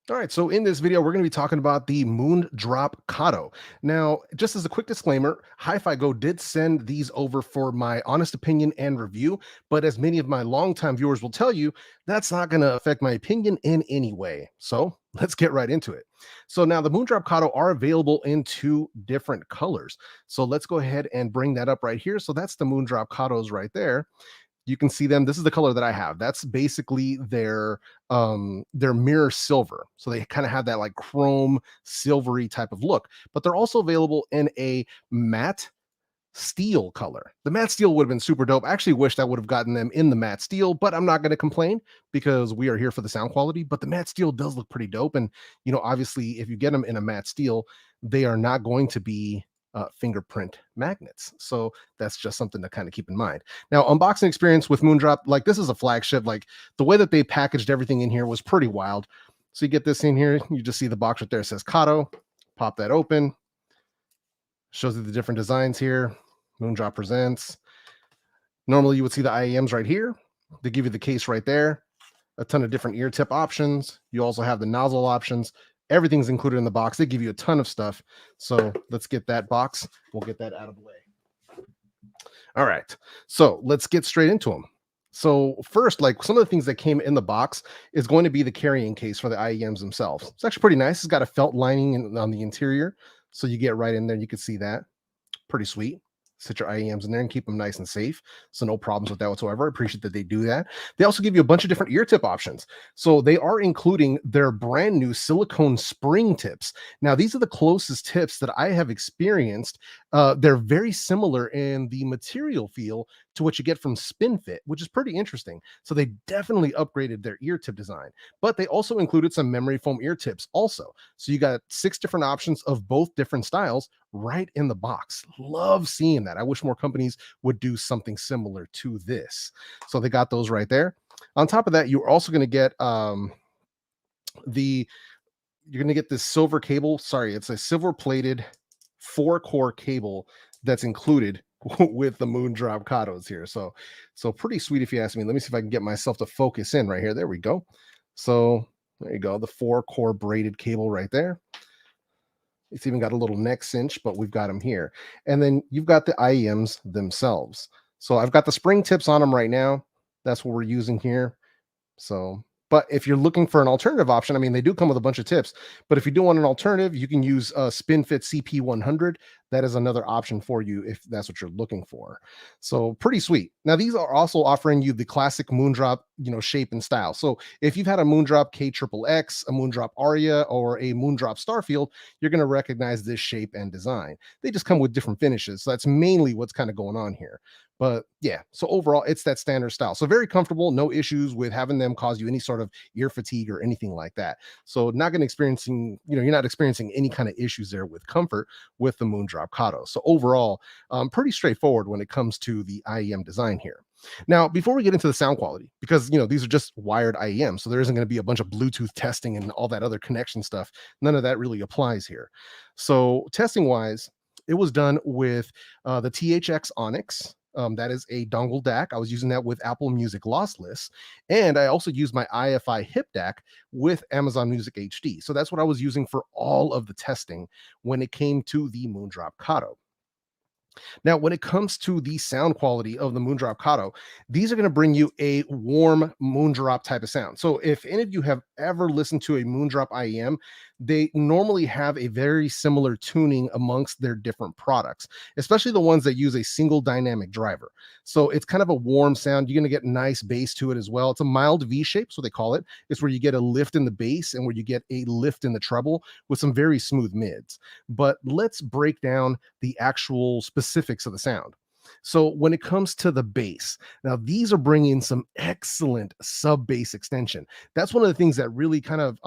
All right, so in this video, we're going to be talking about the Moondrop Kato. Now, just as a quick disclaimer, HiFi Go did send these over for my honest opinion and review, but as many of my longtime viewers will tell you, that's not going to affect my opinion in any way. So let's get right into it. So now the Moondrop Kato are available in two different colors. So let's go ahead and bring that up right here. So that's the Moondrop Katos right there. You can see them. This is the color that I have. That's basically their mirror silver. So they kind of have that like chrome silvery type of look, but they're also available in a matte steel color. The matte steel would have been super dope. I actually wish I would have gotten them in the matte steel, but I'm not going to complain because we are here for the sound quality. But the matte steel does look pretty dope. And, you know, obviously, if you get them in a matte steel, they are not going to be fingerprint magnets. So that's just something to kind of keep in mind. Now, unboxing experience with Moondrop, like this is a flagship. Like the way that they packaged everything in here was pretty wild. So you get this in here, you just see the box right there. It says Kato. Pop that open. Shows you the different designs here. Moondrop presents. Normally you would see the IEMs right here. They give you the case right there. A ton of different ear tip options. You also have the nozzle options. Everything's included in the box. They give you a ton of stuff. So let's get that box. We'll get that out of the way. All right. So let's get straight into them. So first, like some of the things that came in the box is going to be the carrying case for the IEMs themselves. It's actually pretty nice. It's got a felt lining on the interior. So you get right in there. You can see that. Pretty sweet. Sit your IEMs in there and keep them nice and safe. So no problems with that whatsoever. I appreciate that they do that. They also give you a bunch of different ear tip options. So they are including their brand new silicone spring tips. Now, these are the closest tips that I have experienced. They're very similar in the material feel to what you get from SpinFit, which is pretty interesting. So they definitely upgraded their ear tip design, but they also included some memory foam ear tips also. So you got 6 different options of both different styles right in the box. Love seeing that. I wish more companies would do something similar to this. So they got those right there. On top of that, you're also going to get this silver cable. Sorry, it's a silver plated 4-core cable that's included with the Moondrop Katos here. So pretty sweet if you ask me. Let me see if I can get myself to focus in right here. There we go. So there you go. The 4-core braided cable right there. It's even got a little neck cinch, but we've got them here. And then you've got the IEMs themselves. So I've got the spring tips on them right now. That's what we're using here. So, but if you're looking for an alternative option, I mean, they do come with a bunch of tips, but if you do want an alternative, you can use SpinFit CP100. That is another option for you if that's what you're looking for. So pretty sweet. Now, these are also offering you the classic Moondrop, shape and style. So if you've had a Moondrop KXXX, a Moondrop Aria, or a Moondrop Starfield, you're going to recognize this shape and design. They just come with different finishes. So that's mainly what's kind of going on here. But yeah, so overall, it's that standard style. So very comfortable, no issues with having them cause you any sort of ear fatigue or anything like that. So not going to you're not experiencing any kind of issues there with comfort with the Moondrop Kato. So overall, pretty straightforward when it comes to the IEM design here. Now, before we get into the sound quality, because these are just wired IEMs, so there isn't going to be a bunch of Bluetooth testing and all that other connection stuff. None of that really applies here. So testing wise, it was done with the THX Onyx. That is a dongle DAC. I was using that with Apple Music Lossless. And I also used my IFI hip DAC with Amazon Music HD. So that's what I was using for all of the testing when it came to the Moondrop Kato. Now, when it comes to the sound quality of the Moondrop Kato, these are going to bring you a warm Moondrop type of sound. So if any of you have ever listened to a Moondrop IEM, they normally have a very similar tuning amongst their different products, especially the ones that use a single dynamic driver. So it's kind of a warm sound. You're going to get nice bass to it as well. It's a mild V shape, so they call it. It's where you get a lift in the bass and where you get a lift in the treble with some very smooth mids. But let's break down the actual specifics of the sound. So when it comes to the bass, now these are bringing some excellent sub bass extension. That's one of the things that really kind of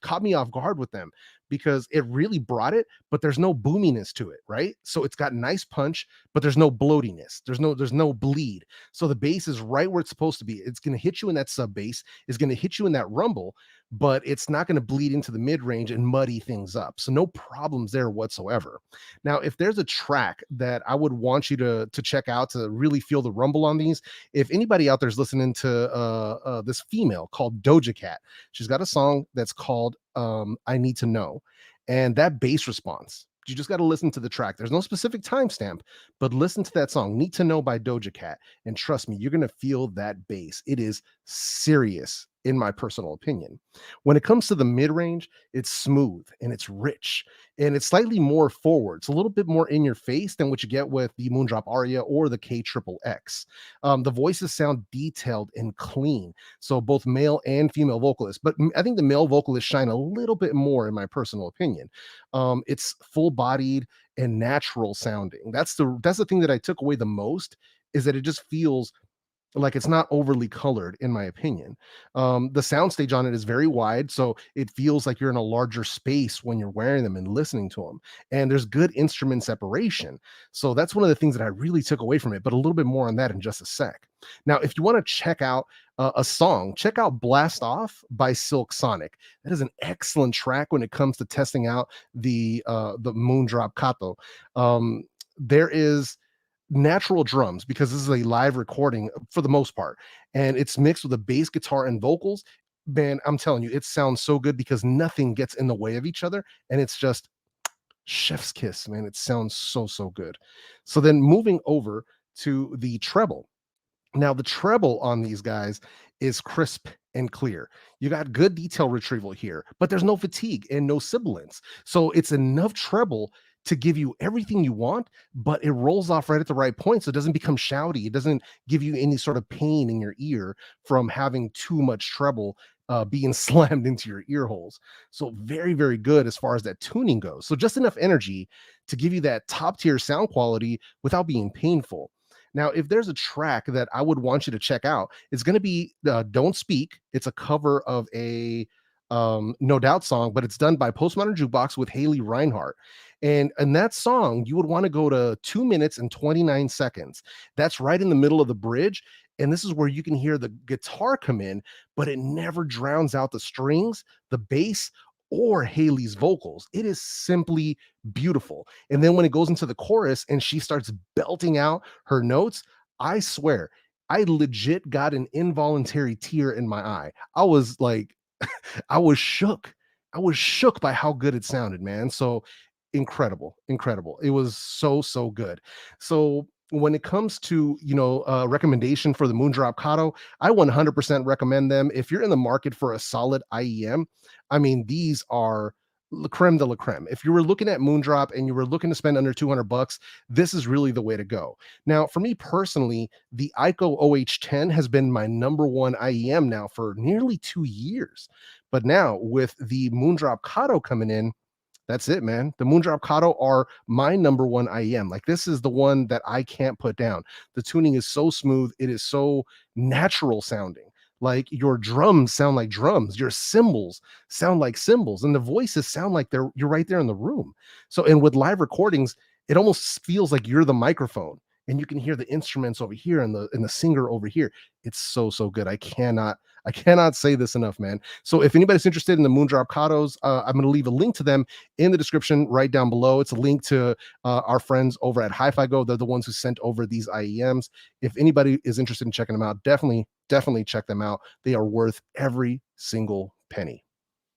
caught me off guard with them, because it really brought it, but there's no boominess to it, right? So it's got nice punch, but there's no bloatiness. There's no bleed. So the bass is right where it's supposed to be. It's going to hit you in that sub bass, it's going to hit you in that rumble, but it's not going to bleed into the mid range and muddy things up. So no problems there whatsoever. Now, if there's a track that I would want you to check out to really feel the rumble on these, if anybody out there is listening to this female called Doja Cat, she's got a song that's called I Need to Know. And that bass response, you just got to listen to the track. There's no specific timestamp, but listen to that song, Need to Know by Doja Cat. And trust me, you're going to feel that bass. It is serious, in my personal opinion. When it comes to the mid range, it's smooth and it's rich and it's slightly more forward. It's a little bit more in your face than what you get with the Moondrop Aria or the K Triple X. The voices sound detailed and clean. So both male and female vocalists, but I think the male vocalists shine a little bit more, in my personal opinion. It's full bodied and natural sounding. That's the thing that I took away the most, is that it just feels like it's not overly colored, in my opinion. The soundstage on it is very wide, so it feels like you're in a larger space when you're wearing them and listening to them. And there's good instrument separation. So that's one of the things that I really took away from it, but a little bit more on that in just a sec. Now, if you want to check out a song, check out Blast Off by Silk Sonic. That is an excellent track when it comes to testing out the Moondrop Kato. There is natural drums, because this is a live recording for the most part, and it's mixed with a bass guitar and vocals. Man, I'm telling you, it sounds so good because nothing gets in the way of each other, and it's just chef's kiss, man. It sounds so good. So then moving over to the treble. Now, the treble on these guys is crisp and clear. You got good detail retrieval here, but there's no fatigue and no sibilance. So it's enough treble to give you everything you want, but it rolls off right at the right point. So it doesn't become shouty. It doesn't give you any sort of pain in your ear from having too much treble being slammed into your ear holes. So very good as far as that tuning goes. So just enough energy to give you that top tier sound quality without being painful. Now, if there's a track that I would want you to check out, it's going to be Don't Speak. It's a cover of a No Doubt song, but it's done by Postmodern Jukebox with Haley Reinhart. And in that song, you would want to go to 2 minutes and 29 seconds. That's right in the middle of the bridge. And this is where you can hear the guitar come in, but it never drowns out the strings, the bass, or Haley's vocals. It is simply beautiful. And then when it goes into the chorus and she starts belting out her notes, I swear, I legit got an involuntary tear in my eye. I was like, I was shook. I was shook by how good it sounded, man. So incredible. It was so good. So when it comes to recommendation for the Moondrop Kato, I 100% recommend them. If you're in the market for a solid IEM, I mean, these are la creme de la creme. If you were looking at Moondrop and you were looking to spend under 200 bucks, this is really the way to go. Now, for me personally, the ICO OH10 has been my number one IEM now for nearly 2 years. But now with the Moondrop Kato coming in, that's it, man. The Moondrop Kato are my number one IEM. Like, this is the one that I can't put down. The tuning is so smooth. It is so natural sounding. Like, your drums sound like drums. Your cymbals sound like cymbals. And the voices sound like you're right there in the room. So, and with live recordings, it almost feels like you're the microphone. And you can hear the instruments over here and the singer over here. It's so good. I cannot say this enough, man. So if anybody's interested in the Moondrop Katos, I'm going to leave a link to them in the description right down below. It's a link to our friends over at HiFi Go. They're the ones who sent over these IEMs. If anybody is interested in checking them out, definitely check them out. They are worth every single penny.